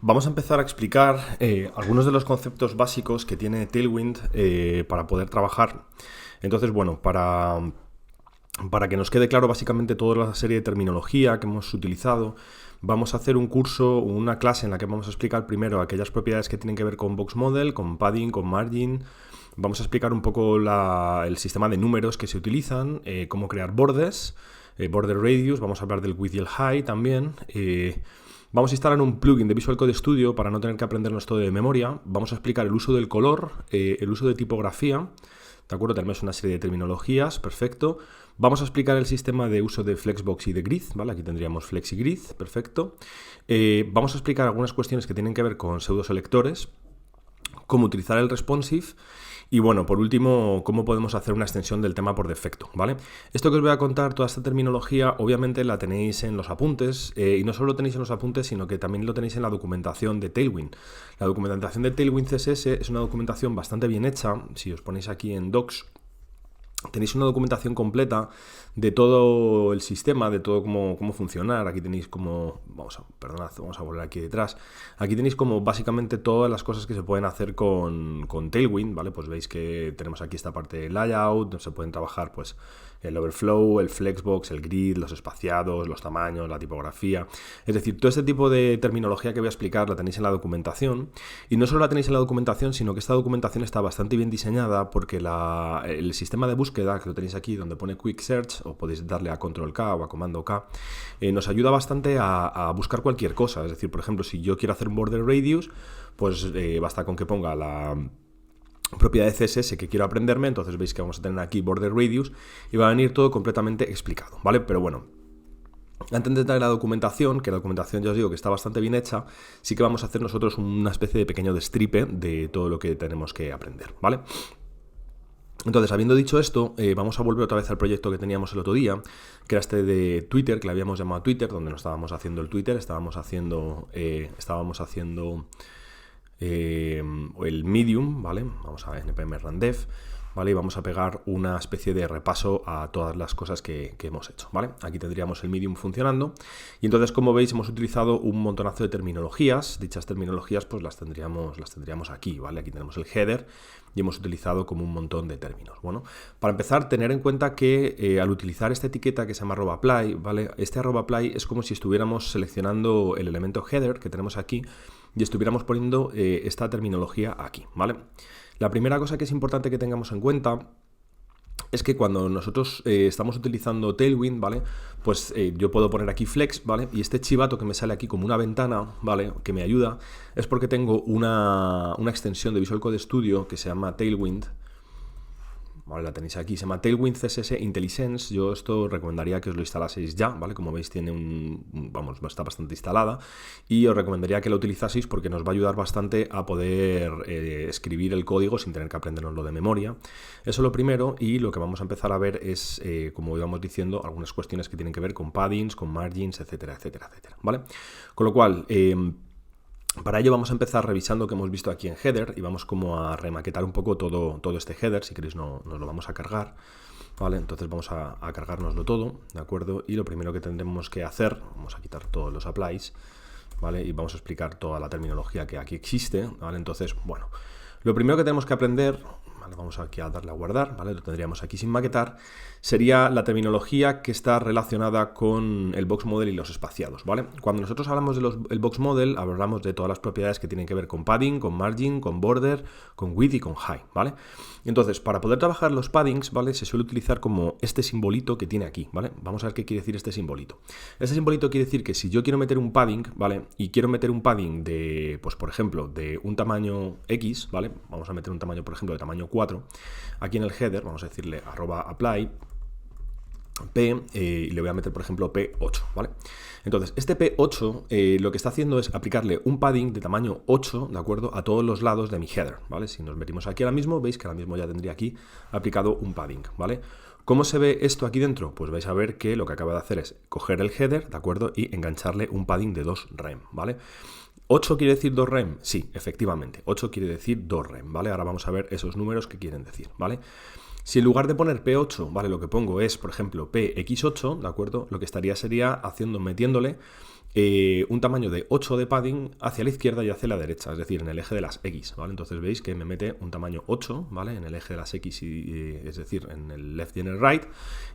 Vamos a empezar a explicar algunos de los conceptos básicos que tiene Tailwind para poder trabajar. Entonces, bueno, para que nos quede claro básicamente toda la serie de terminología que hemos utilizado, vamos a hacer un curso, una clase en la que vamos a explicar primero aquellas propiedades que tienen que ver con Box Model, con padding, con margin. Vamos a explicar un poco el sistema de números que se utilizan, cómo crear borders, border radius, vamos a hablar del width y el height también. Vamos a instalar un plugin de Visual Code Studio para no tener que aprendernos todo de memoria. Vamos a explicar el uso del color, el uso de tipografía. ¿De acuerdo? Tenemos una serie de terminologías, perfecto. Vamos a explicar el sistema de uso de Flexbox y de Grid, ¿vale? Aquí tendríamos Flex y Grid, perfecto. Vamos a explicar algunas cuestiones que tienen que ver con pseudoselectores, cómo utilizar el responsive y, bueno, por último, cómo podemos hacer una extensión del tema por defecto, ¿vale? Esto que os voy a contar, toda esta terminología, obviamente la tenéis en los apuntes, y no solo lo tenéis en los apuntes, sino que también lo tenéis en la documentación de Tailwind. La documentación de Tailwind CSS es una documentación bastante bien hecha. Si os ponéis aquí en Docs, tenéis una documentación completa de todo el sistema, de todo cómo funcionar. Aquí tenéis como, vamos a volver aquí detrás. Aquí tenéis como básicamente todas las cosas que se pueden hacer con Tailwind, ¿vale? Pues veis que tenemos aquí esta parte de layout, se pueden trabajar pues el overflow, el flexbox, el grid, los espaciados, los tamaños, la tipografía. Es decir, todo este tipo de terminología que voy a explicar la tenéis en la documentación. Y no solo la tenéis en la documentación, sino que esta documentación está bastante bien diseñada porque el sistema de búsqueda, que lo tenéis aquí donde pone Quick Search, o podéis darle a Control K o a Comando K, nos ayuda bastante a buscar cualquier cosa. Es decir, por ejemplo, si yo quiero hacer un border radius, pues basta con que ponga la propiedad de CSS que quiero aprenderme. Entonces veis que vamos a tener aquí border radius y va a venir todo completamente explicado, ¿vale? Pero bueno, antes de entrar en la documentación, que la documentación ya os digo que está bastante bien hecha, sí que vamos a hacer nosotros una especie de pequeño destripe de todo lo que tenemos que aprender, ¿vale? Entonces, habiendo dicho esto, vamos a volver otra vez al proyecto que teníamos el otro día, que era este de Twitter, que le habíamos llamado Twitter, donde no estábamos haciendo el Twitter, estábamos haciendo el Medium, ¿vale? Vamos a npm run dev, ¿vale? Y vamos a pegar una especie de repaso a todas las cosas que hemos hecho, ¿vale? Aquí tendríamos el Medium funcionando y entonces, como veis, hemos utilizado un montonazo de terminologías. Dichas terminologías pues las tendríamos aquí, ¿vale? Aquí tenemos el header y hemos utilizado como un montón de términos. Bueno, para empezar, tener en cuenta que al utilizar esta etiqueta que se llama @apply, ¿vale? Este @apply es como si estuviéramos seleccionando el elemento header que tenemos aquí y estuviéramos poniendo esta terminología aquí, ¿vale? La primera cosa que es importante que tengamos en cuenta es que cuando nosotros estamos utilizando Tailwind, ¿vale? Pues yo puedo poner aquí flex, ¿vale? Y este chivato que me sale aquí como una ventana, ¿vale? Que me ayuda, es porque tengo una extensión de Visual Code Studio que se llama Tailwind. Vale, la tenéis aquí, se llama Tailwind CSS IntelliSense. Yo esto recomendaría que os lo instalaseis ya, ¿vale? Como veis tiene está bastante instalada y os recomendaría que la utilizaseis porque nos va a ayudar bastante a poder escribir el código sin tener que aprendernoslo de memoria. Eso es lo primero, y lo que vamos a empezar a ver es, como íbamos diciendo, algunas cuestiones que tienen que ver con paddings, con margins, etcétera, etcétera, etcétera, ¿vale? Con lo cual, para ello vamos a empezar revisando lo que hemos visto aquí en header y vamos como a remaquetar un poco todo este header. Si queréis nos lo vamos a cargar, ¿vale? Entonces vamos a cargárnoslo todo, ¿de acuerdo? Y lo primero que tendremos que hacer, vamos a quitar todos los applies, ¿vale? Y vamos a explicar toda la terminología que aquí existe, ¿vale? Entonces, bueno, lo primero que tenemos que aprender, ¿vale? Vamos aquí a darle a guardar, ¿vale? Lo tendríamos aquí sin maquetar. Sería la terminología que está relacionada con el box model y los espaciados, ¿vale? Cuando nosotros hablamos del box model, hablamos de todas las propiedades que tienen que ver con padding, con margin, con border, con width y con height, ¿vale? Entonces, para poder trabajar los paddings, ¿vale? Se suele utilizar como este simbolito que tiene aquí, ¿vale? Vamos a ver qué quiere decir este simbolito. Este simbolito quiere decir que si yo quiero meter un padding, ¿vale? Y quiero meter un padding de, pues por ejemplo, de un tamaño X, ¿vale? Vamos a meter un tamaño, por ejemplo, de tamaño 4. Aquí en el header vamos a decirle @apply P, y le voy a meter, por ejemplo, P8, ¿vale? Entonces, este P8 lo que está haciendo es aplicarle un padding de tamaño 8, ¿de acuerdo? A todos los lados de mi header, ¿vale? Si nos metimos aquí ahora mismo, veis que ahora mismo ya tendría aquí aplicado un padding, ¿vale? ¿Cómo se ve esto aquí dentro? Pues vais a ver que lo que acaba de hacer es coger el header, ¿de acuerdo? Y engancharle un padding de 2 rem, ¿vale? ¿8 quiere decir 2 rem? Sí, efectivamente, 8 quiere decir 2 rem, ¿vale? Ahora vamos a ver esos números que quieren decir, ¿vale? Si en lugar de poner P8, ¿vale? Lo que pongo es, por ejemplo, PX8, ¿de acuerdo? Lo que estaría sería metiéndole un tamaño de 8 de padding hacia la izquierda y hacia la derecha, es decir, en el eje de las X, ¿vale? Entonces veis que me mete un tamaño 8, ¿vale? En el eje de las X, es decir, en el left y en el right,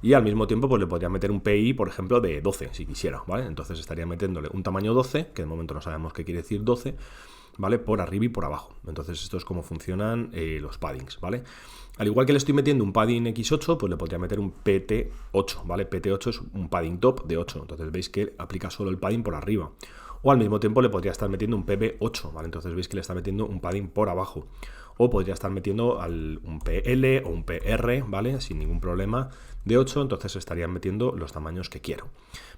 y al mismo tiempo pues le podría meter un PI, por ejemplo, de 12, si quisiera, ¿vale? Entonces estaría metiéndole un tamaño 12, que de momento no sabemos qué quiere decir 12, ¿vale? Por arriba y por abajo. Entonces esto es cómo funcionan los paddings, ¿vale? Al igual que le estoy metiendo un padding X8, pues le podría meter un PT8, ¿vale? PT8 es un padding top de 8, entonces veis que aplica solo el padding por arriba. O al mismo tiempo le podría estar metiendo un PB8, ¿vale? Entonces veis que le está metiendo un padding por abajo. O podría estar metiendo un PL o un PR, ¿vale? Sin ningún problema de 8, entonces estarían metiendo los tamaños que quiero,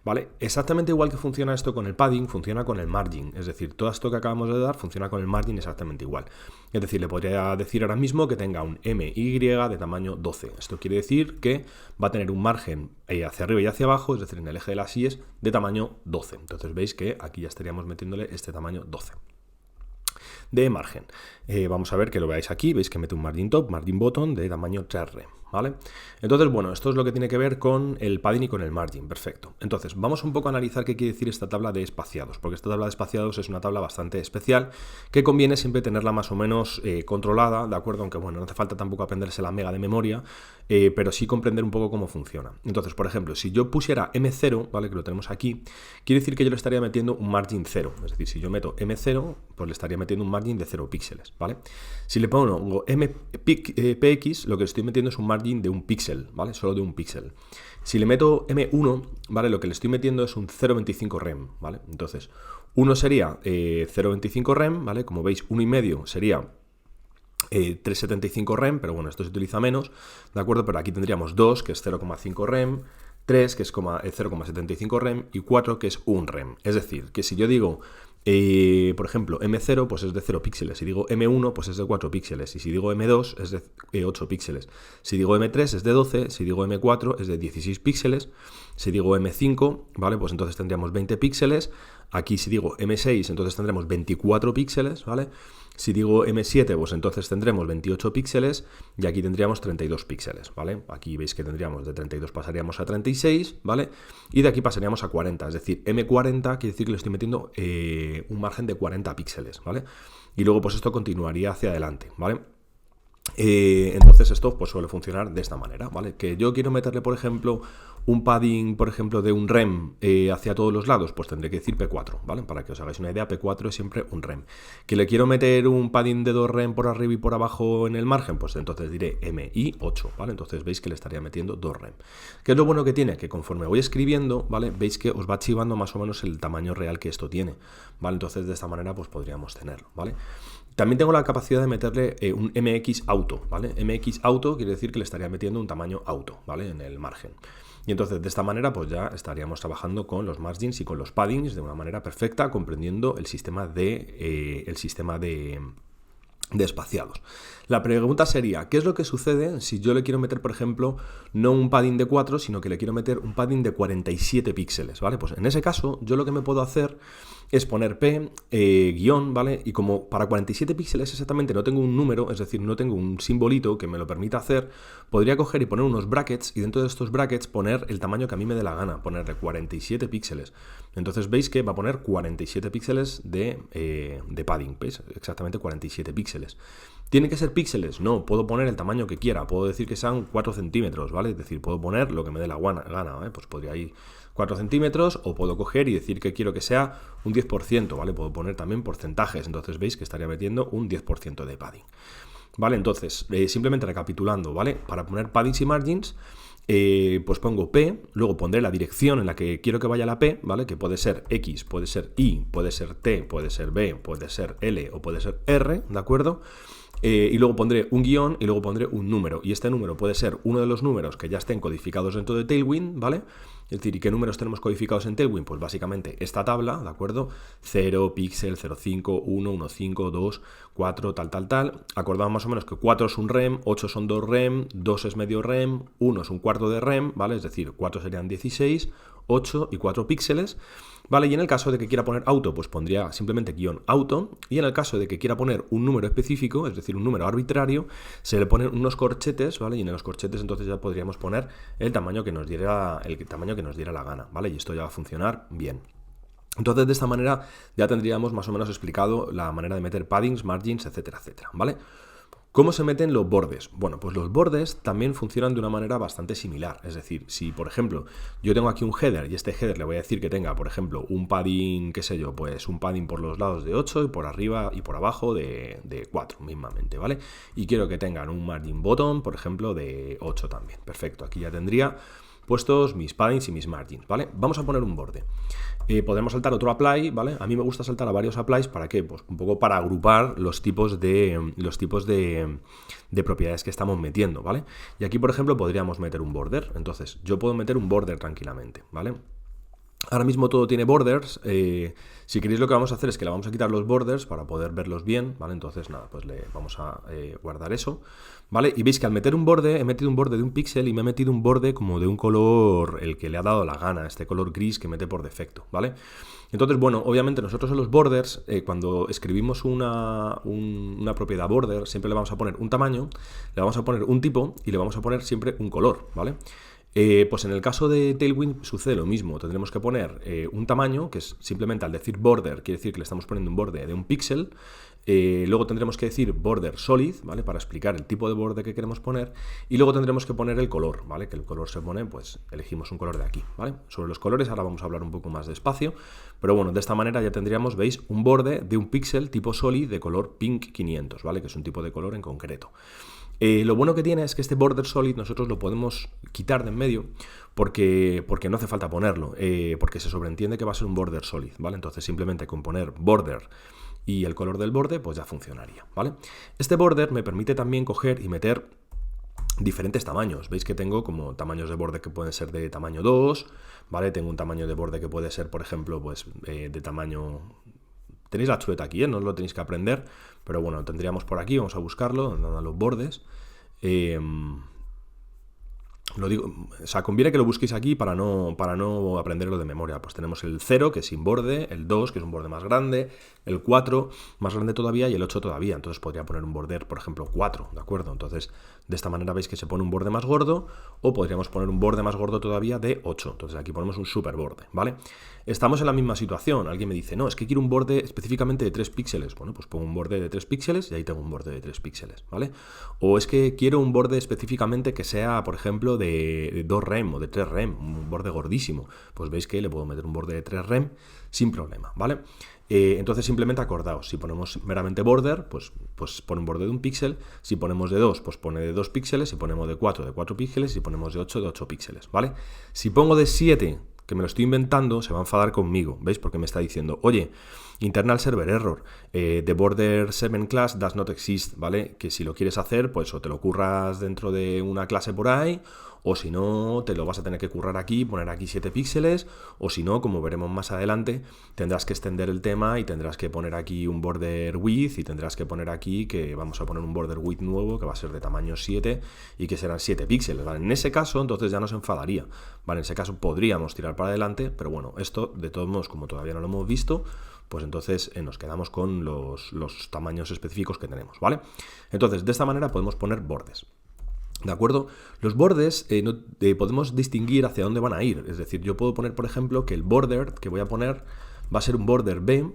¿vale? Exactamente igual que funciona esto con el padding, funciona con el margin, es decir, todo esto que acabamos de dar funciona con el margin exactamente igual. Es decir, le podría decir ahora mismo que tenga un MY de tamaño 12. Esto quiere decir que va a tener un margen hacia arriba y hacia abajo, es decir, en el eje de las Y de tamaño 12. Entonces veis que aquí ya estaríamos metiéndole este tamaño 12. De margen. Vamos a ver que lo veáis aquí, veis que mete un margin top, margin bottom de tamaño 3R, ¿vale? Entonces, bueno, esto es lo que tiene que ver con el padding y con el margin, perfecto. Entonces, vamos un poco a analizar qué quiere decir esta tabla de espaciados, porque esta tabla de espaciados es una tabla bastante especial que conviene siempre tenerla más o menos controlada, ¿de acuerdo? Aunque, bueno, no hace falta tampoco aprenderse la mega de memoria, pero sí comprender un poco cómo funciona. Entonces, por ejemplo, si yo pusiera M0, ¿vale? Que lo tenemos aquí, quiere decir que yo le estaría metiendo un margin 0, es decir, si yo meto M0, pues le estaría metiendo un margin de 0 píxeles, ¿vale? Si le pongo MPX, lo que estoy metiendo es un margin de un píxel, ¿vale? Solo de un píxel. Si le meto M1, ¿vale? Lo que le estoy metiendo es un 0.25 rem, ¿vale? Entonces, 1 sería 0.25 rem, ¿vale? Como veis, 1,5 sería 3,75 rem, pero bueno, esto se utiliza menos, ¿de acuerdo? Pero aquí tendríamos 2, que es 0,5 rem, 3, que es 0,75 rem, y 4, que es 1 rem. Es decir, que si yo digo, por ejemplo, M0, pues es de 0 píxeles. Si digo M1, pues es de 4 píxeles. Y si digo M2, es de 8 píxeles. Si digo M3, es de 12. Si digo M4, es de 16 píxeles. Si digo M5, ¿vale? Pues entonces tendríamos 20 píxeles. Aquí si digo M6, entonces tendremos 24 píxeles, ¿vale? Si digo M7, pues entonces tendremos 28 píxeles y aquí tendríamos 32 píxeles, ¿vale? Aquí veis que tendríamos de 32 pasaríamos a 36, ¿vale? Y de aquí pasaríamos a 40, es decir, M40 quiere decir que le estoy metiendo un margen de 40 píxeles, ¿vale? Y luego pues esto continuaría hacia adelante, ¿vale? Entonces esto pues suele funcionar de esta manera, ¿vale? Que yo quiero meterle, por ejemplo, un padding, por ejemplo, de un rem hacia todos los lados, pues tendré que decir P4, ¿vale? Para que os hagáis una idea, P4 es siempre un rem. Que le quiero meter un padding de 2 rem por arriba y por abajo en el margen, pues entonces diré MI8, ¿vale? Entonces veis que le estaría metiendo 2 rem. ¿Qué es lo bueno que tiene? Que conforme voy escribiendo, ¿vale? Veis que os va archivando más o menos el tamaño real que esto tiene, ¿vale? Entonces de esta manera pues podríamos tenerlo, ¿vale? También tengo la capacidad de meterle un MX auto, ¿vale? MX auto quiere decir que le estaría metiendo un tamaño auto, ¿vale? En el margen. Y entonces de esta manera pues ya estaríamos trabajando con los margins y con los paddings de una manera perfecta, comprendiendo el sistema de espaciados. La pregunta sería, ¿qué es lo que sucede si yo le quiero meter, por ejemplo, no un padding de 4, sino que le quiero meter un padding de 47 píxeles, ¿vale? Pues en ese caso, yo lo que me puedo hacer es poner P, guión, ¿vale? Y como para 47 píxeles exactamente no tengo un número, es decir, no tengo un simbolito que me lo permita hacer, podría coger y poner unos brackets y dentro de estos brackets poner el tamaño que a mí me dé la gana, ponerle 47 píxeles. Entonces veis que va a poner 47 píxeles de padding, ¿veis? Exactamente 47 píxeles. ¿Tienen que ser píxeles? No, puedo poner el tamaño que quiera, puedo decir que sean 4 centímetros, ¿vale? Es decir, puedo poner lo que me dé la gana, ¿eh? Pues podría ir 4 centímetros o puedo coger y decir que quiero que sea un 10%, ¿vale? Puedo poner también porcentajes, entonces veis que estaría metiendo un 10% de padding. ¿Vale? Entonces, simplemente recapitulando, ¿vale? Para poner paddings y margins, pues pongo P, luego pondré la dirección en la que quiero que vaya la P, ¿vale? Que puede ser X, puede ser Y, puede ser T, puede ser B, puede ser L o puede ser R, ¿de acuerdo? Y luego pondré un guión y luego pondré un número. Y este número puede ser uno de los números que ya estén codificados dentro de Tailwind, ¿vale? Es decir, ¿y qué números tenemos codificados en Tailwind? Pues básicamente esta tabla, ¿de acuerdo? 0, píxel, 0,5, 1, 1,5, 2, 4, tal. Acordamos más o menos que 4 es un rem, 8 son 2 rem, 2 es medio rem, 1 es un cuarto de rem, ¿vale? Es decir, 4 serían 16, 8 y 4 píxeles. Vale, y en el caso de que quiera poner auto, pues pondría simplemente guión auto, y en el caso de que quiera poner un número específico, es decir, un número arbitrario, se le ponen unos corchetes, ¿vale? Y en los corchetes entonces ya podríamos poner el tamaño que nos diera la gana, ¿vale? Y esto ya va a funcionar bien. Entonces, de esta manera ya tendríamos más o menos explicado la manera de meter paddings, margins, etcétera, etcétera, ¿vale? ¿Cómo se meten los bordes? Bueno, pues los bordes también funcionan de una manera bastante similar. Es decir, si por ejemplo yo tengo aquí un header y este header le voy a decir que tenga, por ejemplo, un padding, qué sé yo, pues un padding por los lados de 8 y por arriba y por abajo de 4 mismamente, ¿vale? Y quiero que tengan un margin bottom, por ejemplo, de 8 también. Perfecto, aquí ya tendría puestos mis paddings y mis margins, ¿vale? Vamos a poner un borde. Podremos saltar otro apply, ¿vale? A mí me gusta saltar a varios applies, ¿para qué? Pues un poco para agrupar los tipos de propiedades que estamos metiendo, ¿vale? Y aquí, por ejemplo, podríamos meter un border. Entonces, yo puedo meter un border tranquilamente, ¿vale? Ahora mismo todo tiene borders. Si queréis, lo que vamos a hacer es que le vamos a quitar los borders para poder verlos bien, ¿vale? Entonces, nada, pues le vamos a guardar eso, ¿vale? Y veis que al meter un borde, he metido un borde de un píxel y me he metido un borde como de un color, el que le ha dado la gana, este color gris que mete por defecto, ¿vale? Entonces, bueno, obviamente nosotros en los borders, cuando escribimos una propiedad border, siempre le vamos a poner un tamaño, le vamos a poner un tipo y le vamos a poner siempre un color, ¿vale? Pues en el caso de Tailwind sucede lo mismo. Tendremos que poner un tamaño, que es simplemente al decir border, quiere decir que le estamos poniendo un borde de un píxel. Luego tendremos que decir border solid, ¿vale? Para explicar el tipo de borde que queremos poner. Y luego tendremos que poner el color, ¿vale? Que el color se pone, pues elegimos un color de aquí, ¿vale? Sobre los colores ahora vamos a hablar un poco más despacio. Pero bueno, de esta manera ya tendríamos, veis, un borde de un píxel tipo solid de color pink 500, ¿vale? Que es un tipo de color en concreto. Lo bueno que tiene es que este border solid nosotros lo podemos quitar de en medio porque no hace falta ponerlo, porque se sobreentiende que va a ser un border solid, ¿vale? Entonces simplemente con poner border y el color del borde pues ya funcionaría, ¿vale? Este border me permite también coger y meter diferentes tamaños. Veis que tengo como tamaños de borde que pueden ser de tamaño 2, ¿vale? Tengo un tamaño de borde que puede ser, por ejemplo, pues de tamaño... Tenéis la chuleta aquí, no os lo tenéis que aprender, pero bueno, tendríamos por aquí, vamos a buscarlo, a los bordes. Lo digo, o sea, conviene que lo busquéis aquí para no aprenderlo de memoria. Pues tenemos el 0, que es sin borde, el 2, que es un borde más grande, el 4, más grande todavía, y el 8 todavía. Entonces podría poner un border, por ejemplo, 4, ¿de acuerdo? Entonces, de esta manera veis que se pone un borde más gordo, o podríamos poner un borde más gordo todavía de 8. Entonces aquí ponemos un super borde, ¿vale? Estamos en la misma situación. Alguien me dice, no, es que quiero un borde específicamente de 3 píxeles. Bueno, pues pongo un borde de 3 píxeles y ahí tengo un borde de 3 píxeles, ¿vale? O es que quiero un borde específicamente que sea, por ejemplo, de 2 rem o de 3 rem, un borde gordísimo. Pues veis que le puedo meter un borde de 3 rem sin problema, ¿vale? Entonces simplemente acordaos, si ponemos meramente border, pues pone un borde de un píxel, si ponemos de 2, pues pone de 2 píxeles, si ponemos de 4 píxeles, si ponemos de 8 píxeles, ¿vale? Si pongo de 7, que me lo estoy inventando, se va a enfadar conmigo, ¿veis? Porque me está diciendo, oye, internal server error, the border 7 class does not exist, ¿vale? Que si lo quieres hacer, pues o te lo curras dentro de una clase por ahí, o si no, te lo vas a tener que currar aquí, poner aquí 7 píxeles, o si no, como veremos más adelante, tendrás que extender el tema y tendrás que poner aquí un border width y tendrás que poner aquí que vamos a poner un border width nuevo que va a ser de tamaño 7 y que serán 7 píxeles, ¿vale? En ese caso, entonces ya nos enfadaría, ¿vale? En ese caso podríamos tirar para adelante, pero bueno, esto de todos modos, como todavía no lo hemos visto, pues entonces nos quedamos con los tamaños específicos que tenemos, ¿vale? Entonces, de esta manera podemos poner bordes. ¿De acuerdo? Los bordes podemos distinguir hacia dónde van a ir. Es decir, yo puedo poner, por ejemplo, que el border que voy a poner va a ser un border B,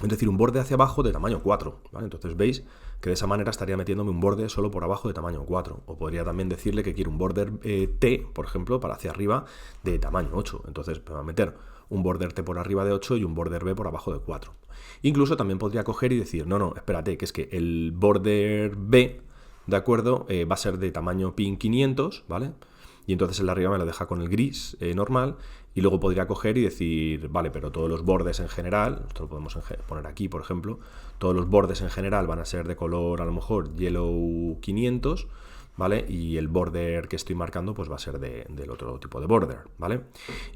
es decir, un borde hacia abajo de tamaño 4, ¿vale? Entonces veis que de esa manera estaría metiéndome un borde solo por abajo de tamaño 4. O podría también decirle que quiero un border T, por ejemplo, para hacia arriba de tamaño 8. Entonces me va a meter un border T por arriba de 8 y un border B por abajo de 4. Incluso también podría coger y decir, no, espérate, que es que el border B, ¿de acuerdo? Va a ser de tamaño pin 500, ¿vale? Y entonces el de arriba me lo deja con el gris normal. Y luego podría coger y decir, vale, pero todos los bordes en general, esto lo podemos poner aquí, por ejemplo, todos los bordes en general van a ser de color, a lo mejor, yellow 500, ¿vale? Y el border que estoy marcando pues va a ser del otro tipo de border, ¿vale?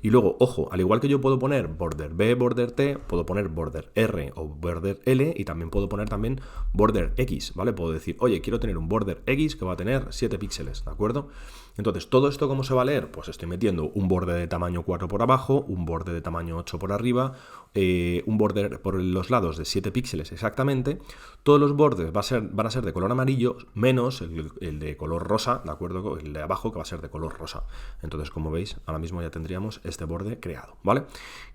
Y luego, ojo, al igual que yo puedo poner border B, border T, puedo poner border R o border L y también puedo poner también border X, ¿vale? Puedo decir, oye, quiero tener un border X que va a tener 7 píxeles, ¿de acuerdo? Entonces, ¿todo esto cómo se va a leer? Pues estoy metiendo un borde de tamaño 4 por abajo, un borde de tamaño 8 por arriba, un border por los lados de 7 píxeles exactamente. Todos los bordes van a ser de color amarillo, menos el de color rosa, ¿de acuerdo? El de abajo, que va a ser de color rosa. Entonces, como veis, ahora mismo ya tendríamos este borde creado, ¿vale?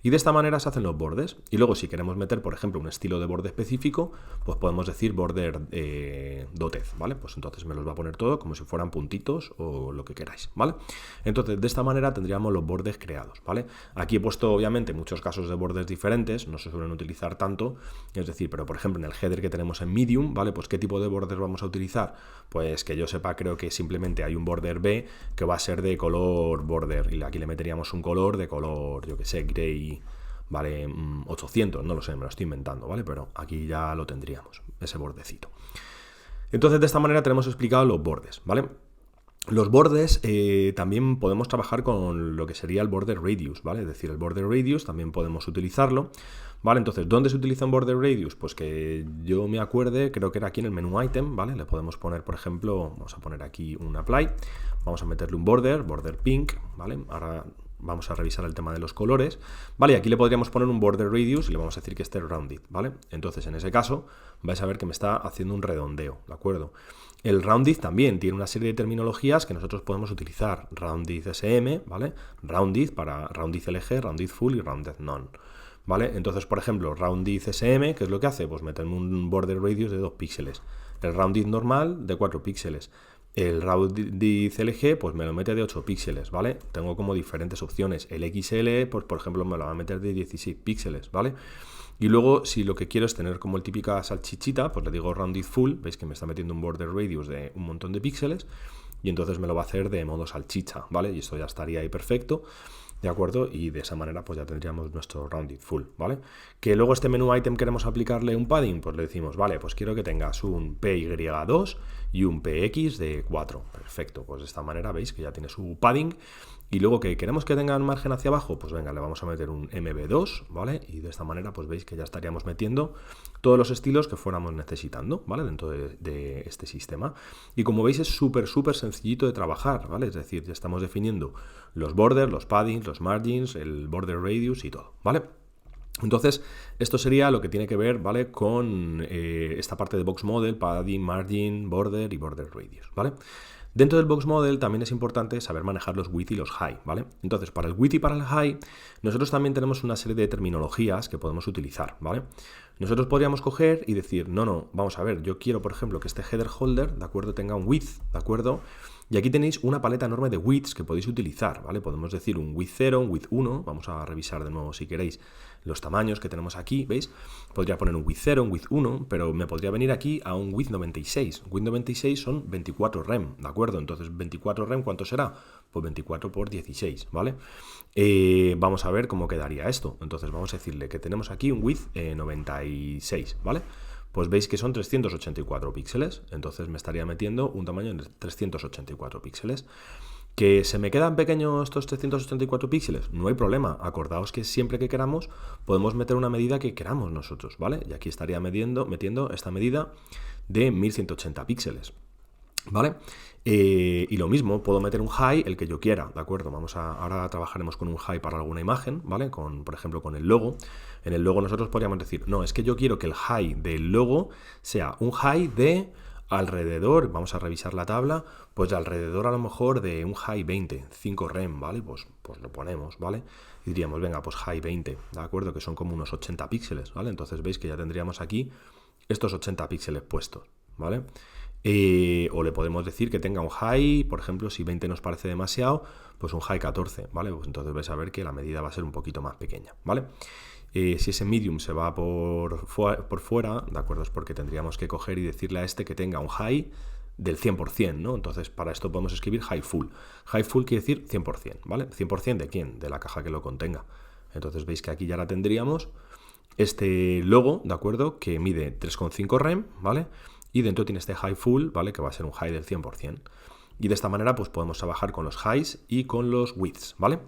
Y de esta manera se hacen los bordes. Y luego, si queremos meter, por ejemplo, un estilo de borde específico, pues podemos decir border dotted, ¿vale? Pues entonces me los va a poner todo como si fueran puntitos o lo que queráis, ¿vale? Entonces, de esta manera tendríamos los bordes creados, ¿vale? Aquí he puesto, obviamente, muchos casos de bordes diferentes, no se suelen utilizar tanto, es decir, pero por ejemplo, en el header que tenemos en Medium, ¿vale? Pues ¿qué tipo de bordes vamos a utilizar? Pues que yo sepa, creo que simplemente hay un border B que va a ser de color border, y aquí le meteríamos un color de color, yo que sé, gray, ¿vale? 800, no lo sé, me lo estoy inventando, ¿vale? Pero aquí ya lo tendríamos, ese bordecito. Entonces, de esta manera tenemos explicado los bordes, ¿vale? Los bordes también podemos trabajar con lo que sería el border radius, ¿vale? Es decir, el border radius también podemos utilizarlo, ¿vale? Entonces, ¿dónde se utiliza un border radius? Pues que yo me acuerde, creo que era aquí en el menú item, ¿vale? Le podemos poner, por ejemplo, vamos a poner aquí un apply, vamos a meterle un border pink, ¿vale? Ahora vamos a revisar el tema de los colores, ¿vale? Y aquí le podríamos poner un border radius y le vamos a decir que esté rounded, ¿vale? Entonces, en ese caso, vais a ver que me está haciendo un redondeo, ¿de acuerdo? El rounded también tiene una serie de terminologías que nosotros podemos utilizar. Rounded SM, ¿vale? Rounded para rounded LG, rounded full y rounded none, ¿vale? Entonces, por ejemplo, rounded SM, ¿qué es lo que hace? Pues meterme un border radius de 2 píxeles. El rounded normal de 4 píxeles. El rounded LG, pues me lo mete de 8 píxeles, ¿vale? Tengo como diferentes opciones. El XL, pues por ejemplo, me lo va a meter de 16 píxeles, ¿vale? Y luego, si lo que quiero es tener como el típica salchichita, pues le digo rounded full, veis que me está metiendo un border radius de un montón de píxeles, y entonces me lo va a hacer de modo salchicha, ¿vale? Y esto ya estaría ahí perfecto, ¿de acuerdo? Y de esa manera pues ya tendríamos nuestro rounded full, ¿vale? Que luego este menú item queremos aplicarle un padding, pues le decimos, vale, pues quiero que tengas un PY2 y un PX de 4, perfecto, pues de esta manera veis que ya tiene su padding. Y luego que queremos que tengan margen hacia abajo, pues venga, le vamos a meter un MB2, ¿vale? Y de esta manera pues veis que ya estaríamos metiendo todos los estilos que fuéramos necesitando, ¿vale? Dentro de este sistema. Y como veis es súper sencillito de trabajar, ¿vale? Es decir, ya estamos definiendo los borders, los paddings, los margins, el border radius y todo, ¿vale? Entonces, esto sería lo que tiene que ver, ¿vale? Con esta parte de box model, padding, margin, border y border radius, ¿vale? Dentro del box model también es importante saber manejar los width y los high, ¿vale? Entonces, para el width y para el high, nosotros también tenemos una serie de terminologías que podemos utilizar, ¿vale? Nosotros podríamos coger y decir, no, vamos a ver, yo quiero, por ejemplo, que este header holder, ¿de acuerdo?, tenga un width, ¿de acuerdo? Y aquí tenéis una paleta enorme de widths que podéis utilizar, ¿vale? Podemos decir un width 0, un width 1, vamos a revisar de nuevo si queréis los tamaños que tenemos aquí, ¿veis? Podría poner un width 0, un width 1, pero me podría venir aquí a un width 96. Width 96 son 24 rem, ¿de acuerdo? Entonces, 24 rem, ¿cuánto será? Pues 24 por 16, ¿vale? Vamos a ver cómo quedaría esto. Entonces, vamos a decirle que tenemos aquí un width 96, ¿vale? Pues veis que son 384 píxeles, entonces me estaría metiendo un tamaño de 384 píxeles. ¿Que se me quedan pequeños estos 384 píxeles? No hay problema, acordaos que siempre que queramos podemos meter una medida que queramos nosotros, ¿vale? Y aquí estaría metiendo esta medida de 1180 píxeles, ¿vale? Y lo mismo, puedo meter un high, el que yo quiera, ¿de acuerdo? Ahora trabajaremos con un high para alguna imagen, ¿vale? Por ejemplo, con el logo. En el logo nosotros podríamos decir, no, es que yo quiero que el high del logo sea un high de alrededor, vamos a revisar la tabla, pues de alrededor a lo mejor de un high 20, 5 rem, ¿vale? Pues lo ponemos, ¿vale? Y diríamos, venga, pues high 20, ¿de acuerdo? Que son como unos 80 píxeles, ¿vale? Entonces veis que ya tendríamos aquí estos 80 píxeles puestos, ¿vale? O le podemos decir que tenga un high, por ejemplo, si 20 nos parece demasiado, pues un high 14, ¿vale? Pues entonces vais a ver que la medida va a ser un poquito más pequeña, ¿vale? Si ese medium se va por fuera, ¿de acuerdo? Es porque tendríamos que coger y decirle a este que tenga un high del 100%, ¿no? Entonces, para esto podemos escribir high full. High full quiere decir 100%, ¿vale? ¿100% de quién? De la caja que lo contenga. Entonces, veis que aquí ya la tendríamos. Este logo, ¿de acuerdo? Que mide 3,5 rem, ¿vale? Y dentro tiene este high full, ¿vale? Que va a ser un high del 100%. Y de esta manera, pues podemos trabajar con los highs y con los widths, ¿vale?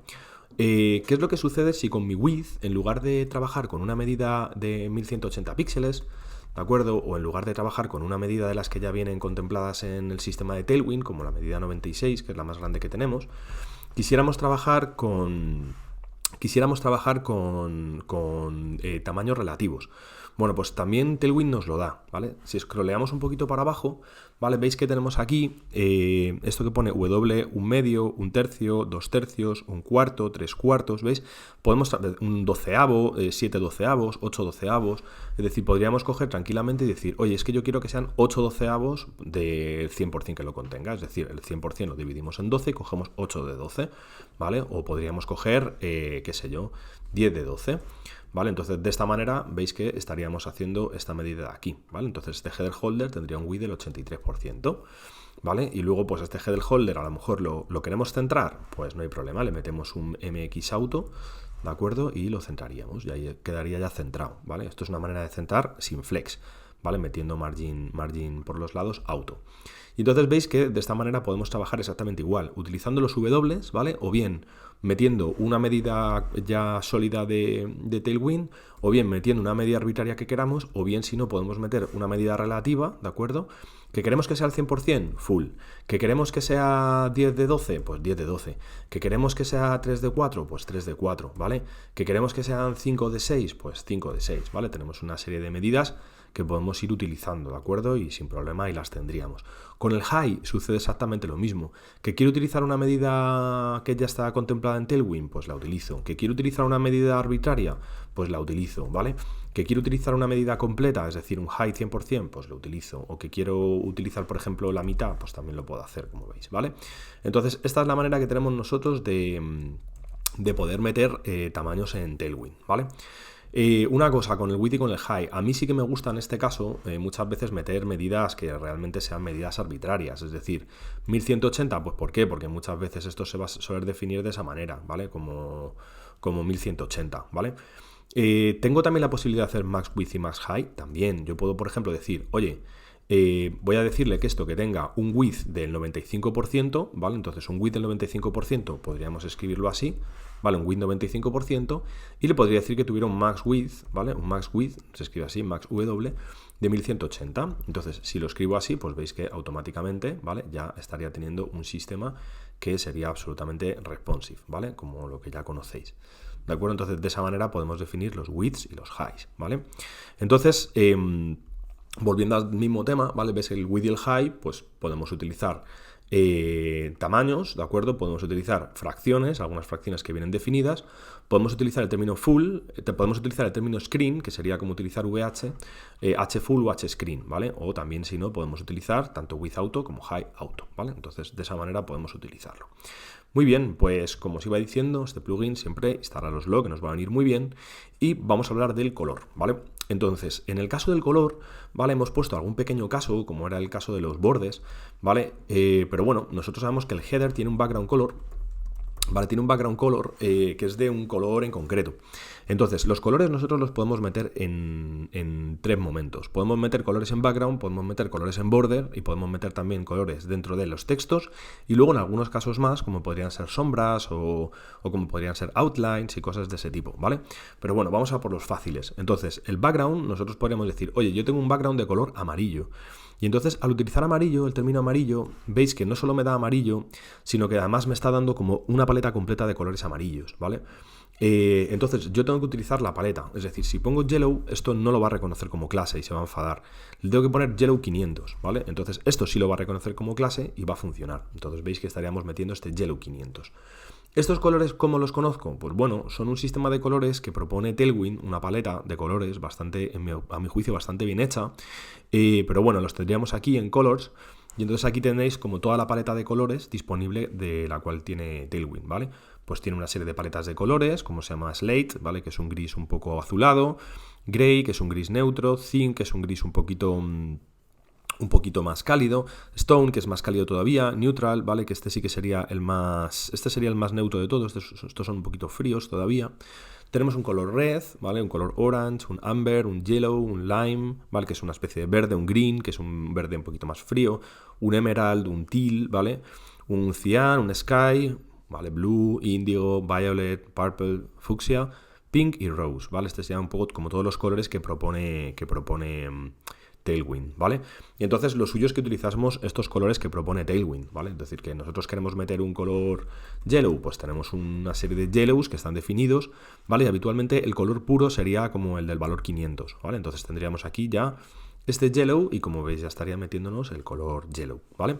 ¿Qué es lo que sucede si con mi width, en lugar de trabajar con una medida de 1180 píxeles, ¿de acuerdo? O en lugar de trabajar con una medida de las que ya vienen contempladas en el sistema de Tailwind, como la medida 96, que es la más grande que tenemos, quisiéramos trabajar con tamaños relativos. Bueno, pues también Tailwind nos lo da, ¿vale? Si scrolleamos un poquito para abajo, ¿vale? Veis que tenemos aquí esto que pone W, 1/2, 1/3, 2/3, 1/4, 3/4, ¿veis? Podemos un doceavo, 7 doceavos, 8 doceavos, es decir, podríamos coger tranquilamente y decir, oye, es que yo quiero que sean 8 doceavos del 100% que lo contenga, es decir, el 100% lo dividimos en 12 y cogemos 8 de 12, ¿vale? O podríamos coger, qué sé yo, 10 de 12. ¿Vale? Entonces, de esta manera, veis que estaríamos haciendo esta medida de aquí, ¿vale? Entonces, este header holder tendría un width del 83%, ¿vale? Y luego, pues este header holder a lo mejor lo queremos centrar, pues no hay problema, le metemos un MX auto, ¿de acuerdo? Y lo centraríamos, y ahí quedaría ya centrado, ¿vale? Esto es una manera de centrar sin flex, ¿vale? Metiendo margin por los lados auto. Y entonces veis que de esta manera podemos trabajar exactamente igual, utilizando los W, ¿vale? O bien metiendo una medida ya sólida de Tailwind, o bien metiendo una medida arbitraria que queramos, o bien si no podemos meter una medida relativa, ¿de acuerdo? ¿Que queremos que sea el 100%? Full. ¿Que queremos que sea 10 de 12? Pues 10 de 12. ¿Que queremos que sea 3 de 4? Pues 3 de 4, ¿vale? ¿Que queremos que sean 5 de 6? Pues 5 de 6, ¿vale? Tenemos una serie de medidas que podemos ir utilizando, ¿de acuerdo? Y sin problema ahí las tendríamos. Con el high sucede exactamente lo mismo. ¿Que quiero utilizar una medida que ya está contemplada en Tailwind? Pues la utilizo. ¿Que quiero utilizar una medida arbitraria? Pues la utilizo, ¿vale? ¿Que quiero utilizar una medida completa, es decir, un high 100%? Pues lo utilizo. O que quiero utilizar, por ejemplo, la mitad, pues también lo puedo hacer, como veis, ¿vale? Entonces, esta es la manera que tenemos nosotros de poder meter tamaños en Tailwind, ¿vale? Una cosa con el width y con el high, a mí sí que me gusta en este caso muchas veces meter medidas que realmente sean medidas arbitrarias, es decir, 1180, pues ¿por qué? Porque muchas veces esto se va a soler definir de esa manera, ¿vale? Como 1180, ¿vale? Tengo también la posibilidad de hacer max width y max high, también, yo puedo por ejemplo decir, oye, voy a decirle que esto que tenga un width del 95%, ¿vale? Entonces un width del 95% podríamos escribirlo así, ¿vale? Un width 95%, y le podría decir que tuviera un max width, ¿vale? Un max width, se escribe así, max W, de 1180. Entonces, si lo escribo así, pues veis que automáticamente, ¿vale? Ya estaría teniendo un sistema que sería absolutamente responsive, ¿vale? Como lo que ya conocéis. ¿De acuerdo? Entonces, de esa manera podemos definir los widths y los highs, ¿vale? Entonces, volviendo al mismo tema, ¿vale? Ves el width y el high, pues podemos utilizar tamaños, ¿de acuerdo? Podemos utilizar fracciones, algunas fracciones que vienen definidas, podemos utilizar el término full, podemos utilizar el término screen, que sería como utilizar VH, H full o H screen, ¿vale? O también, si no, podemos utilizar tanto width auto como high auto, ¿vale? Entonces, de esa manera podemos utilizarlo. Muy bien, pues como os iba diciendo, este plugin siempre instalároslo, que nos va a venir muy bien, y vamos a hablar del color, ¿vale? Entonces, en el caso del color, ¿vale? Hemos puesto algún pequeño caso, como era el caso de los bordes, ¿vale? Pero bueno, nosotros sabemos que el header tiene un background color, ¿vale? Tiene un background color que es de un color en concreto. Entonces, los colores nosotros los podemos meter en tres momentos. Podemos meter colores en background, podemos meter colores en border y podemos meter también colores dentro de los textos, y luego en algunos casos más, como podrían ser sombras o como podrían ser outlines y cosas de ese tipo, ¿vale? Pero bueno, vamos a por los fáciles. Entonces, el background, nosotros podríamos decir, oye, yo tengo un background de color amarillo. Y entonces, al utilizar amarillo, el término amarillo, veis que no solo me da amarillo, sino que además me está dando como una paleta completa de colores amarillos, ¿vale? Entonces, yo tengo que utilizar la paleta. Es decir, si pongo yellow, esto no lo va a reconocer como clase y se va a enfadar. Le tengo que poner yellow 500, ¿vale? Entonces, esto sí lo va a reconocer como clase y va a funcionar. Entonces, veis que estaríamos metiendo este yellow 500. ¿Estos colores cómo los conozco? Pues bueno, son un sistema de colores que propone Tailwind, una paleta de colores bastante, a mi juicio, bastante bien hecha. Pero bueno, los tendríamos aquí en Colors. Y entonces aquí tenéis como toda la paleta de colores disponible de la cual tiene Tailwind, ¿vale? Pues tiene una serie de paletas de colores, como se llama Slate, ¿vale? Que es un gris un poco azulado, Gray, que es un gris neutro, Thin, que es un gris un poquito más cálido, Stone, que es más cálido todavía, Neutral, ¿vale? Que este sí que sería el más neutro de todos, estos son un poquito fríos todavía. Tenemos un color red, ¿vale? Un color orange, un amber, un yellow, un lime, ¿vale? Que es una especie de verde, un green, que es un verde un poquito más frío, un emerald, un teal, ¿vale? Un cyan, un sky, ¿vale? Blue, indigo, violet, purple, fucsia, pink y rose, ¿vale? Este sería un poco como todos los colores que propone Tailwind, ¿vale? Y entonces lo suyo es que utilizásemos estos colores que propone Tailwind, ¿vale? Es decir, que nosotros queremos meter un color yellow, pues tenemos una serie de yellows que están definidos, ¿vale? Y habitualmente el color puro sería como el del valor 500, ¿vale? Entonces tendríamos aquí ya este yellow y como veis ya estaría metiéndonos el color yellow, ¿vale?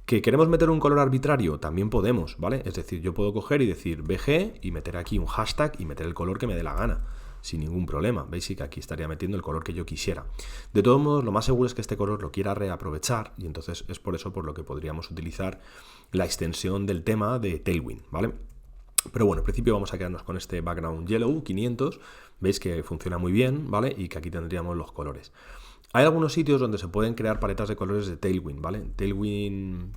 ¿Que queremos meter un color arbitrario? También podemos, ¿vale? Es decir, yo puedo coger y decir BG y meter aquí un hashtag y meter el color que me dé la gana, sin ningún problema. Veis que aquí estaría metiendo el color que yo quisiera. De todos modos, lo más seguro es que este color lo quiera reaprovechar y entonces es por eso por lo que podríamos utilizar la extensión del tema de Tailwind, ¿vale? Pero bueno, en principio vamos a quedarnos con este background yellow 500. Veis que funciona muy bien, ¿vale? Y que aquí tendríamos los colores. Hay algunos sitios donde se pueden crear paletas de colores de Tailwind, ¿vale? Tailwind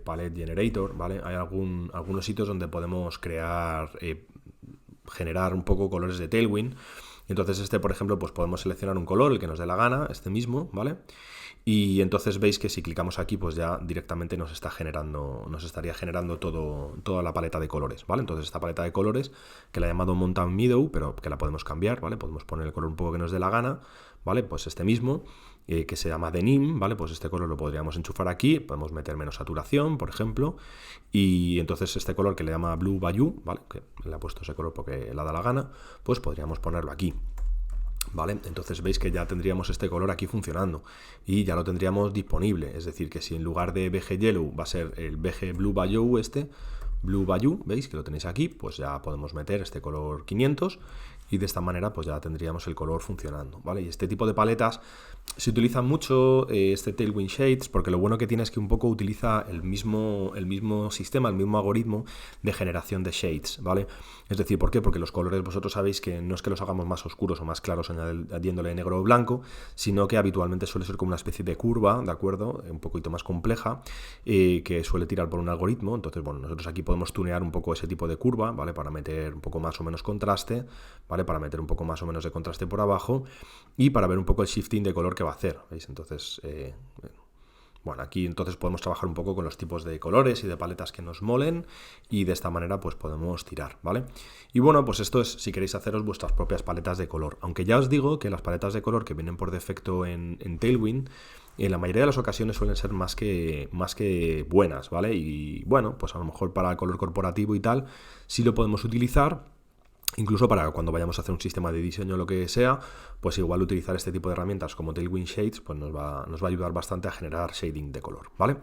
Palette Generator, ¿vale? Hay algunos sitios donde podemos generar un poco colores de Tailwind. Entonces por ejemplo, pues podemos seleccionar un color, el que nos dé la gana, este mismo, ¿vale? Y entonces veis que si clicamos aquí, pues ya directamente nos estaría generando toda la paleta de colores, ¿vale? Entonces esta paleta de colores, que la he llamado Mountain Meadow, pero que la podemos cambiar, ¿vale? Podemos poner el color un poco que nos dé la gana, ¿vale? Pues este mismo, que se llama Denim, ¿vale? Pues este color lo podríamos enchufar aquí, podemos meter menos saturación, por ejemplo, y entonces este color que le llama Blue Bayou, ¿vale? Que le ha puesto ese color porque le da la gana, pues podríamos ponerlo aquí, ¿vale? Entonces veis que ya tendríamos este color aquí funcionando y ya lo tendríamos disponible, es decir, que si en lugar de BG Yellow va a ser el BG Blue Bayou Blue Bayou, veis que lo tenéis aquí, pues ya podemos meter este color 500 y de esta manera pues ya tendríamos el color funcionando, ¿vale? Y este tipo de paletas se utilizan mucho, este Tailwind Shades, porque lo bueno que tiene es que un poco utiliza el mismo sistema, el mismo algoritmo de generación de shades, ¿vale? Es decir, ¿por qué? Porque los colores vosotros sabéis que no es que los hagamos más oscuros o más claros añadiéndole negro o blanco, sino que habitualmente suele ser como una especie de curva, ¿de acuerdo? Un poquito más compleja, que suele tirar por un algoritmo. Entonces, bueno, nosotros aquí podemos tunear un poco ese tipo de curva, ¿vale? Para meter un poco más o menos contraste, ¿vale? Para meter un poco más o menos de contraste por abajo y para ver un poco el shifting de color que va a hacer, ¿veis? Entonces, bueno, aquí entonces podemos trabajar un poco con los tipos de colores y de paletas que nos molen y de esta manera pues podemos tirar, ¿vale? Y bueno, pues esto es si queréis haceros vuestras propias paletas de color, aunque ya os digo que las paletas de color que vienen por defecto en Tailwind en la mayoría de las ocasiones suelen ser más que buenas, ¿vale? Y bueno, pues a lo mejor para el color corporativo y tal sí lo podemos utilizar. Incluso para cuando vayamos a hacer un sistema de diseño o lo que sea, pues igual utilizar este tipo de herramientas como Tailwind Shades pues nos va a ayudar bastante a generar shading de color, ¿vale?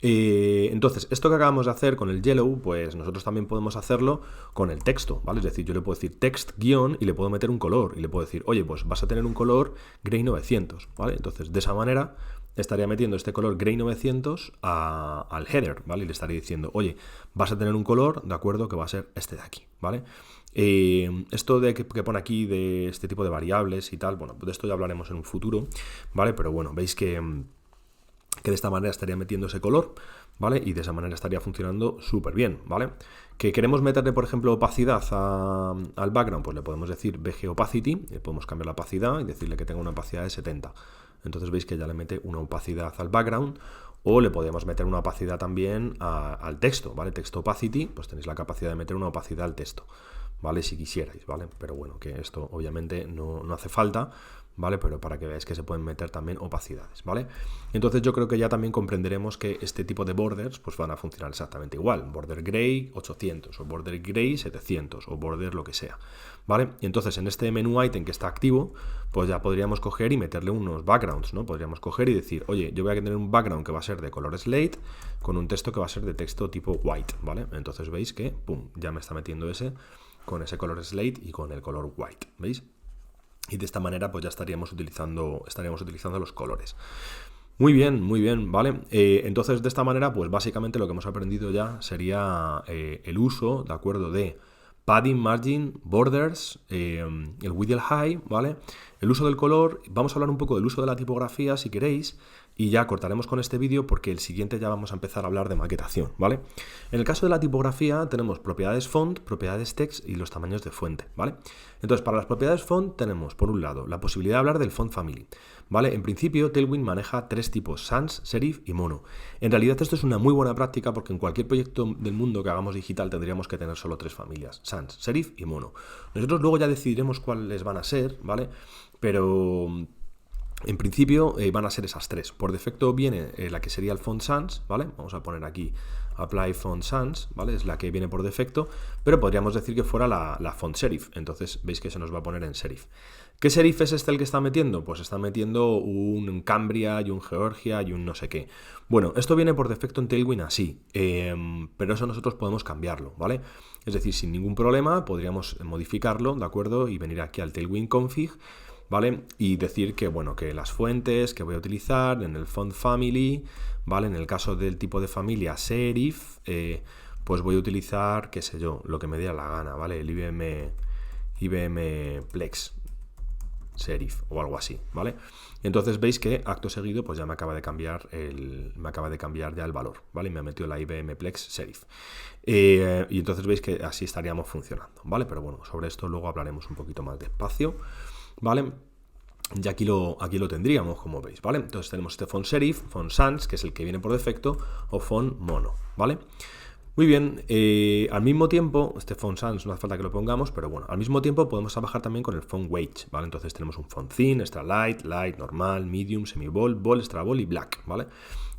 Entonces, esto que acabamos de hacer con el yellow, pues nosotros también podemos hacerlo con el texto, ¿vale? Es decir, yo le puedo decir text guión y le puedo meter un color y le puedo decir, oye, pues vas a tener un color Grey 900, ¿vale? Entonces, de esa manera estaría metiendo este color Grey 900 al header, ¿vale? Y le estaría diciendo, oye, vas a tener un color, de acuerdo, que va a ser este de aquí, ¿vale? Esto de que pone aquí de este tipo de variables y tal, bueno, de esto ya hablaremos en un futuro, ¿vale? Pero bueno, veis que de esta manera estaría metiendo ese color, ¿vale? Y de esa manera estaría funcionando súper bien, ¿vale? Que queremos meterle, por ejemplo, opacidad al background, pues le podemos decir BG Opacity, le podemos cambiar la opacidad y decirle que tenga una opacidad de 70. Entonces veis que ya le mete una opacidad al background. O le podemos meter una opacidad también al texto, ¿vale? Text Opacity, pues tenéis la capacidad de meter una opacidad al texto, ¿vale? Si quisierais, ¿vale? Pero bueno, que esto obviamente no hace falta, ¿vale? Pero para que veáis que se pueden meter también opacidades, ¿vale? Entonces yo creo que ya también comprenderemos que este tipo de borders pues van a funcionar exactamente igual. Border Gray 800 o Border Gray 700 o Border lo que sea, ¿vale? Y entonces en este menú item que está activo, pues ya podríamos coger y meterle unos backgrounds, ¿no? Podríamos coger y decir, oye, yo voy a tener un background que va a ser de color slate con un texto que va a ser de texto tipo white, ¿vale? Entonces veis que, pum, ya me está metiendo ese con ese color slate y con el color white, ¿veis? Y de esta manera pues ya estaríamos utilizando los colores. Muy bien, ¿vale? Entonces de esta manera pues básicamente lo que hemos aprendido ya sería el uso, ¿de acuerdo? De padding, margin, borders, el width y el high, ¿vale? El uso del color, vamos a hablar un poco del uso de la tipografía si queréis y ya cortaremos con este vídeo porque el siguiente ya vamos a empezar a hablar de maquetación, ¿vale? En el caso de la tipografía tenemos propiedades font, propiedades text y los tamaños de fuente, ¿vale? Entonces para las propiedades font tenemos por un lado la posibilidad de hablar del font family, ¿vale? En principio Tailwind maneja 3 tipos, sans, serif y mono. En realidad esto es una muy buena práctica porque en cualquier proyecto del mundo que hagamos digital tendríamos que tener solo 3 familias, sans, serif y mono. Nosotros luego ya decidiremos cuáles van a ser, ¿vale? Pero en principio van a ser esas tres. Por defecto viene la que sería el font sans, ¿vale? Vamos a poner aquí apply font sans, ¿vale? Es la que viene por defecto, pero podríamos decir que fuera la font serif. Entonces veis que se nos va a poner en serif. ¿Qué serif es este el que está metiendo? Pues está metiendo un Cambria y un Georgia y un no sé qué. Bueno, esto viene por defecto en Tailwind así, pero eso nosotros podemos cambiarlo, ¿vale? Es decir, sin ningún problema podríamos modificarlo, ¿de acuerdo? Y venir aquí al Tailwind config, ¿vale? Y decir que, bueno, que las fuentes que voy a utilizar en el font family, ¿vale? En el caso del tipo de familia serif, pues voy a utilizar, qué sé yo, lo que me dé la gana, ¿vale? El IBM Plex serif o algo así, ¿vale? Entonces veis que acto seguido pues ya me acaba de cambiar ya el valor, ¿vale? Me ha metido la IBM Plex serif. Y entonces veis que así estaríamos funcionando, ¿vale? Pero bueno, sobre esto luego hablaremos un poquito más despacio, ¿vale? Y aquí lo tendríamos, como veis, ¿vale? Entonces tenemos este font serif, font sans, que es el que viene por defecto, o font mono, ¿vale? Muy bien, al mismo tiempo, este font sans no hace falta que lo pongamos, pero bueno, al mismo tiempo podemos trabajar también con el font weight, ¿vale? Entonces tenemos un font thin, extra light, light, normal, medium, semi-bold, bold, extra bold y black, ¿vale?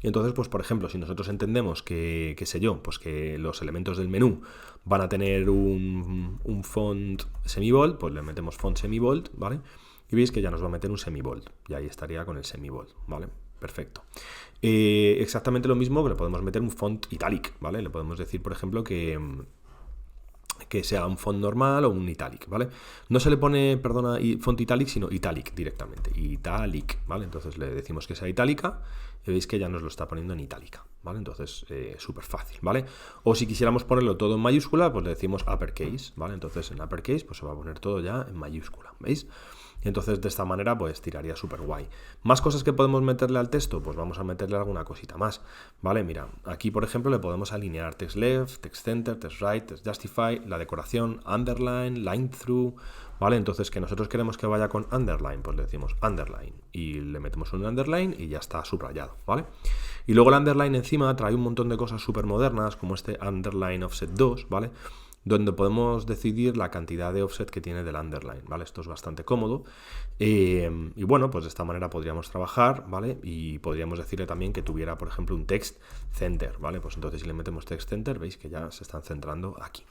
Y entonces, pues por ejemplo, si nosotros entendemos que, qué sé yo, pues que los elementos del menú van a tener un font semi-bold, pues le metemos font semi-bold, ¿vale? Y veis que ya nos va a meter un semi-bold, y ahí estaría con el semi-bold, ¿vale? Perfecto. Exactamente lo mismo que le podemos meter un font italic, ¿vale? Le podemos decir, por ejemplo, que sea un font normal o un italic, ¿vale? No se le pone, perdona, font italic, sino italic directamente, italic, ¿vale? Entonces le decimos que sea itálica y veis que ya nos lo está poniendo en itálica, ¿vale? Entonces, súper fácil, ¿vale? O si quisiéramos ponerlo todo en mayúscula, pues le decimos uppercase, ¿vale? Entonces en uppercase pues se va a poner todo ya en mayúscula, ¿veis? Y entonces de esta manera pues tiraría súper guay. ¿Más cosas que podemos meterle al texto? Pues vamos a meterle alguna cosita más, ¿vale? Mira, aquí por ejemplo le podemos alinear text left, text center, text right, text justify, la decoración, underline, line through, ¿vale? Entonces que nosotros queremos que vaya con underline, pues le decimos underline y le metemos un underline y ya está subrayado, ¿vale? Y luego el underline encima trae un montón de cosas súper modernas como este underline offset 2, ¿vale? Donde podemos decidir la cantidad de offset que tiene del underline, ¿vale? Esto es bastante cómodo. Y bueno, pues de esta manera podríamos trabajar, ¿vale? Y podríamos decirle también que tuviera, por ejemplo, un text center, ¿vale? Pues entonces si le metemos text center, veis que ya se están centrando aquí,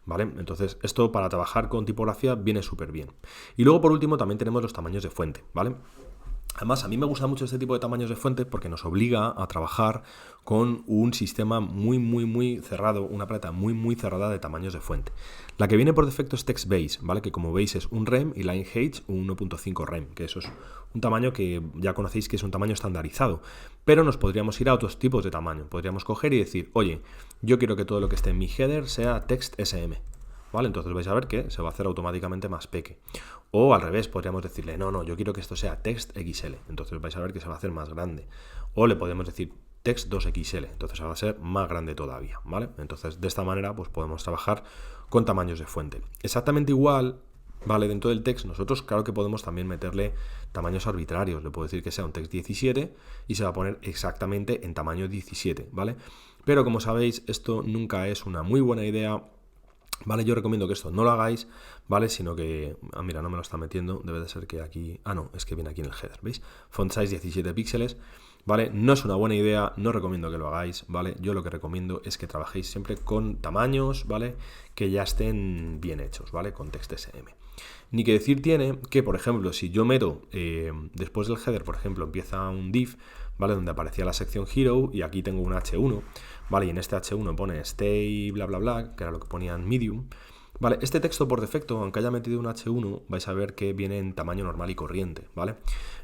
¿vale? Entonces esto para trabajar con tipografía viene súper bien. Y luego por último también tenemos los tamaños de fuente, ¿vale? Además, a mí me gusta mucho este tipo de tamaños de fuente porque nos obliga a trabajar con un sistema muy cerrado, una paleta muy cerrada de tamaños de fuente. La que viene por defecto es TextBase, ¿vale? Que como veis es un rem y LineH un 1.5 rem, que eso es un tamaño que ya conocéis que es un tamaño estandarizado. Pero nos podríamos ir a otros tipos de tamaño. Podríamos coger y decir, oye, yo quiero que todo lo que esté en mi header sea text SM. ¿Vale? Entonces vais a ver que se va a hacer automáticamente más peque. O al revés, podríamos decirle, no, yo quiero que esto sea text XL. Entonces vais a ver que se va a hacer más grande. O le podemos decir text 2XL. Entonces va a ser más grande todavía, ¿vale? Entonces de esta manera pues podemos trabajar con tamaños de fuente. Exactamente igual, ¿vale? Dentro del text nosotros claro que podemos también meterle tamaños arbitrarios. Le puedo decir que sea un text 17 y se va a poner exactamente en tamaño 17, ¿vale? Pero como sabéis, esto nunca es una muy buena idea, ¿vale? Yo recomiendo que esto no lo hagáis, ¿vale? Sino que, mira, no me lo está metiendo, debe de ser que aquí, no, es que viene aquí en el header, ¿veis? Font size 17 píxeles, ¿vale? No es una buena idea, no recomiendo que lo hagáis, ¿vale? Yo lo que recomiendo es que trabajéis siempre con tamaños, ¿vale? Que ya estén bien hechos, ¿vale? Con text SM. Ni que decir tiene que, por ejemplo, si yo meto, después del header, por ejemplo, empieza un div, ¿vale? Donde aparecía la sección hero y aquí tengo un H1, ¿vale? Y en este H1 pone stay bla bla bla, que era lo que ponían medium, ¿vale? Este texto por defecto, aunque haya metido un H1, vais a ver que viene en tamaño normal y corriente, ¿vale?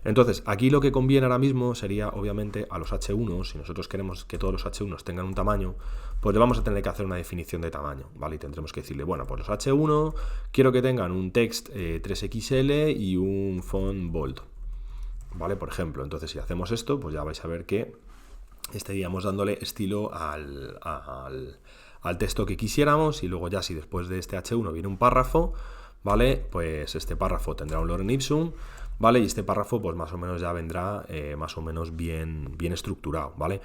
Entonces, aquí lo que conviene ahora mismo sería, obviamente, a los H1, si nosotros queremos que todos los H1 tengan un tamaño, pues le vamos a tener que hacer una definición de tamaño, ¿vale? Y tendremos que decirle, bueno, pues los H1 quiero que tengan un text 3XL y un font bold, ¿vale? Por ejemplo, entonces si hacemos esto, pues ya vais a ver que estaríamos dándole estilo al texto que quisiéramos y luego ya si después de este H1 viene un párrafo, ¿vale? Pues este párrafo tendrá un lorem ipsum, ¿vale? Y este párrafo pues más o menos ya vendrá más o menos bien estructurado, ¿vale?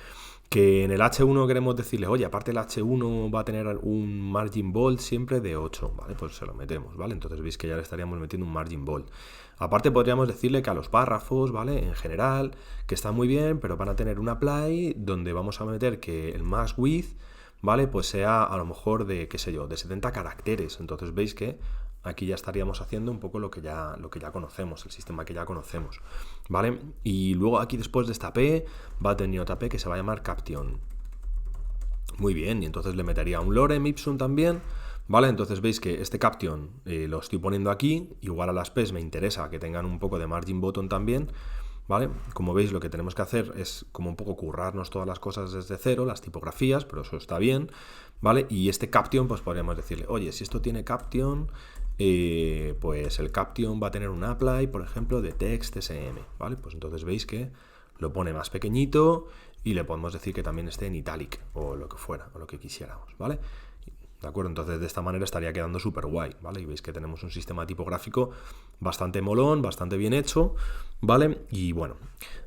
Que en el H1 queremos decirle, oye, aparte el H1 va a tener un margin bold siempre de 8, ¿vale? Pues se lo metemos, ¿vale? Entonces veis que ya le estaríamos metiendo un margin bold. Aparte podríamos decirle que a los párrafos, ¿vale? En general, que están muy bien, pero van a tener un apply donde vamos a meter que el max width, ¿vale? Pues sea a lo mejor de, qué sé yo, de 70 caracteres. Entonces veis que aquí ya estaríamos haciendo un poco lo que ya conocemos, el sistema que ya conocemos, ¿vale? Y luego aquí después de esta P va a tener otra P que se va a llamar caption. Muy bien, y entonces le metería un lorem ipsum también, ¿vale? Entonces veis que este caption lo estoy poniendo aquí, igual a las P's me interesa que tengan un poco de margin button también, ¿vale? Como veis, lo que tenemos que hacer es como un poco currarnos todas las cosas desde cero, las tipografías, pero eso está bien, ¿vale? Y este caption, pues podríamos decirle, oye, si esto tiene caption, pues el caption va a tener un apply, por ejemplo, de text SM, ¿vale? Pues entonces veis que lo pone más pequeñito y le podemos decir que también esté en italic o lo que fuera, o lo que quisiéramos, ¿vale? ¿De acuerdo? Entonces de esta manera estaría quedando súper guay, ¿vale? Y veis que tenemos un sistema tipográfico bastante molón, bastante bien hecho, ¿vale? Y bueno,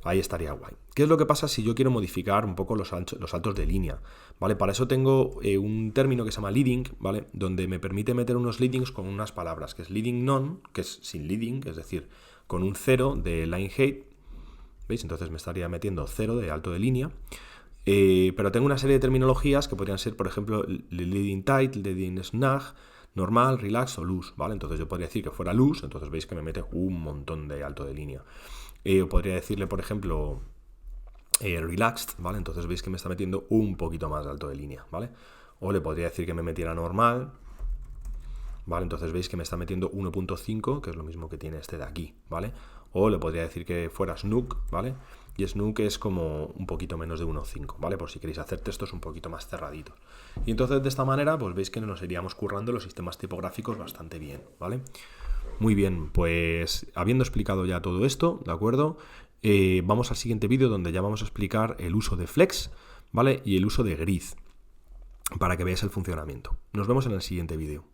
ahí estaría guay. ¿Qué es lo que pasa si yo quiero modificar un poco los saltos de línea? ¿Vale? Para eso tengo un término que se llama leading, ¿vale? Donde me permite meter unos leadings con unas palabras, que es leading none, que es sin leading, es decir, con un 0 de line height, ¿veis? Entonces me estaría metiendo 0 de alto de línea. Pero tengo una serie de terminologías que podrían ser, por ejemplo, leading tight, leading snag, normal, relax o loose, ¿vale? Entonces yo podría decir que fuera loose, entonces veis que me mete un montón de alto de línea. Podría decirle, por ejemplo, relaxed, ¿vale? Entonces veis que me está metiendo un poquito más de alto de línea, ¿vale? O le podría decir que me metiera normal, ¿vale? Entonces veis que me está metiendo 1.5, que es lo mismo que tiene este de aquí, ¿vale? O le podría decir que fuera snook, ¿vale? Y snook es como un poquito menos de 1.5, ¿vale? Por si queréis hacer textos un poquito más cerraditos. Y entonces de esta manera, pues veis que nos iríamos currando los sistemas tipográficos bastante bien, ¿vale? Muy bien, pues habiendo explicado ya todo esto, ¿de acuerdo? Vamos al siguiente vídeo donde ya vamos a explicar el uso de flex, ¿vale? Y el uso de grid, para que veáis el funcionamiento. Nos vemos en el siguiente vídeo.